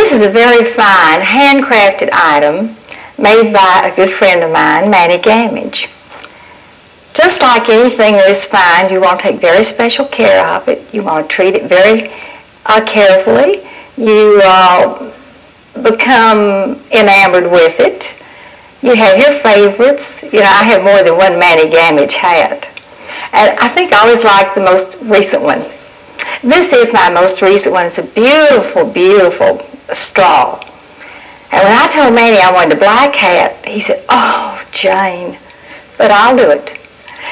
This is a very fine, handcrafted item made by a good friend of mine, Manny Gamage. Just like anything that is fine, you want to take very special care of it. You want to treat it very carefully. You become enamored with it. You have your favorites. You know, I have more than one Manny Gamage hat. And I think I always like the most recent one. This is my most recent one. It's a beautiful, beautiful straw. And when I told Manny I wanted a black hat, he said, "Oh, Jane, but I'll do it."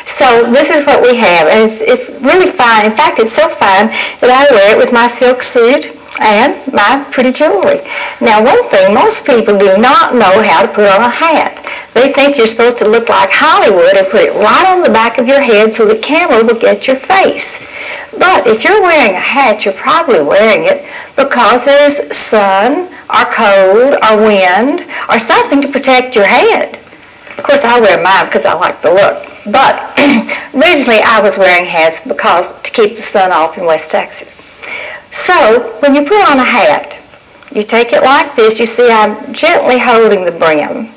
So this is what we have, and it's really fine. In fact, it's so fine that I wear it with my silk suit and my pretty jewelry. Now, one thing, most people do not know how to put on a hat. They think you're supposed to look like Hollywood and put it right on the back of your head so the camera will get your face. But if you're wearing a hat, you're probably wearing it because there's sun or cold or wind or something to protect your head. Of course, I wear mine because I like the look. But originally I was wearing hats because to keep the sun off in West Texas. So when you put on a hat, you take it like this. You see I'm gently holding the brim.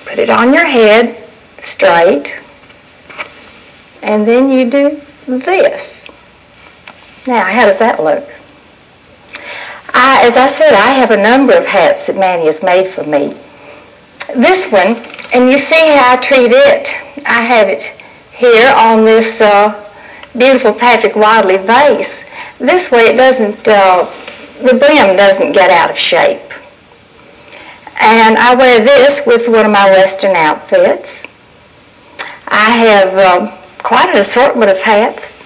Put it on your head straight. And then you do this. Now, how does that look? As I said, I have a number of hats that Manny has made for me. This one, and you see how I treat it. I have it here on this beautiful Patrick Wadley vase. This way it doesn't, the brim doesn't get out of shape. And I wear this with one of my Western outfits. I have quite an assortment of hats.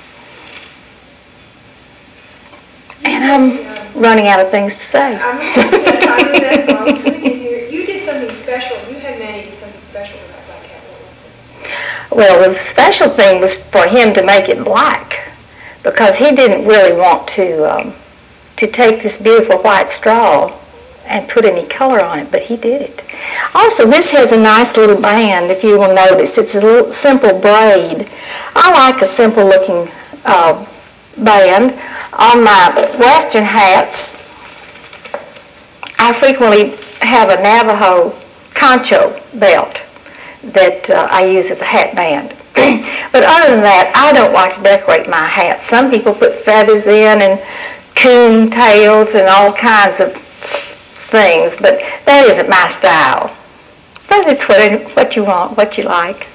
And I'm running out of things to say. I'm just going to tell you that, so I was going to get here. You did something special. You had Manny do something special with that black hat. What was it? Well, the special thing was for him to make it black because he didn't really want to take this beautiful white straw and put any color on it, but he did it. Also, this has a nice little band, if you will notice. It's a little simple braid. I like a simple looking band. On my Western hats, I frequently have a Navajo concho belt that I use as a hat band. But other than that, I don't like to decorate my hats. Some people put feathers in and coon tails and all kinds of things, but that isn't my style. But it's what you want, what you like.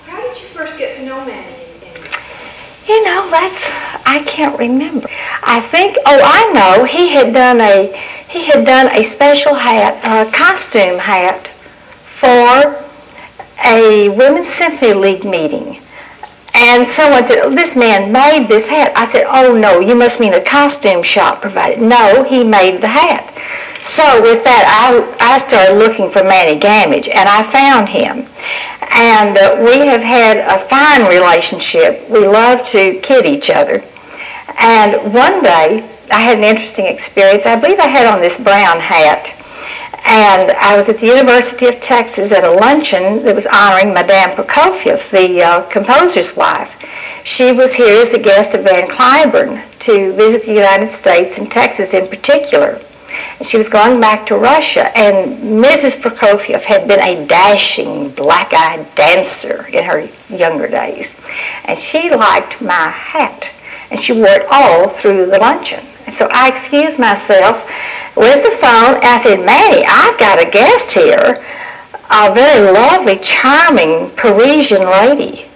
How did you first get to know Manny? You know, I can't remember. I think, I know, he had done a special hat, a costume hat for a Women's Symphony League meeting. And someone said, "Oh, this man made this hat." I said, "Oh no, you must mean a costume shop provided." No, he made the hat. So with that, I started looking for Manny Gamage, and I found him. And we have had a fine relationship. We love to kid each other. And one day, I had an interesting experience. I believe I had on this brown hat. And I was at the University of Texas at a luncheon that was honoring Madame Prokofiev, the composer's wife. She was here as a guest of Van Cliburn to visit the United States and Texas in particular. And she was going back to Russia, and Mrs. Prokofiev had been a dashing, black-eyed dancer in her younger days. And she liked my hat, and she wore it all through the luncheon. And so I excused myself, went to the phone, and I said, "Manny, I've got a guest here, a very lovely, charming Parisian lady.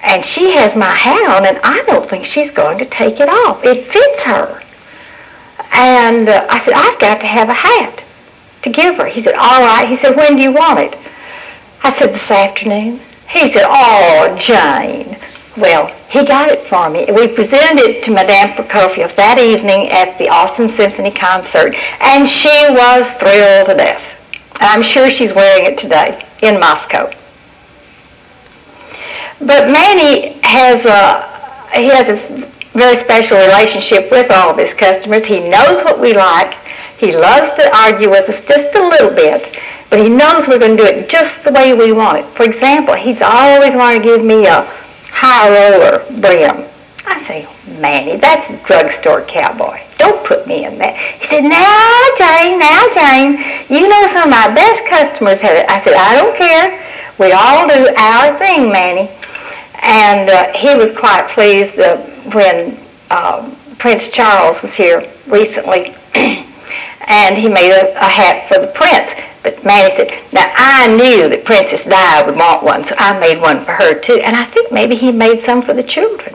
And she has my hat on, and I don't think she's going to take it off. It fits her." And I said, "I've got to have a hat to give her." He said, "All right." He said, "When do you want it?" I said, "This afternoon." He said, "Oh, Jane." Well, he got it for me. We presented it to Madame Prokofiev that evening at the Austin Symphony concert, and she was thrilled to death. I'm sure she's wearing it today in Moscow. But Manny has a very special relationship with all of his customers. He knows what we like. He loves to argue with us just a little bit, but he knows we're going to do it just the way we want it. For example, he's always wanted to give me a high roller brim. I say, Manny, that's drugstore cowboy. Don't put me in that. He said, now, Jane, you know some of my best customers have it. I said, I don't care. We all do our thing, Manny. And he was quite pleased when Prince Charles was here recently, and he made a hat for the prince. But Manny said, now I knew that Princess Di would want one, so I made one for her too. And I think maybe he made some for the children.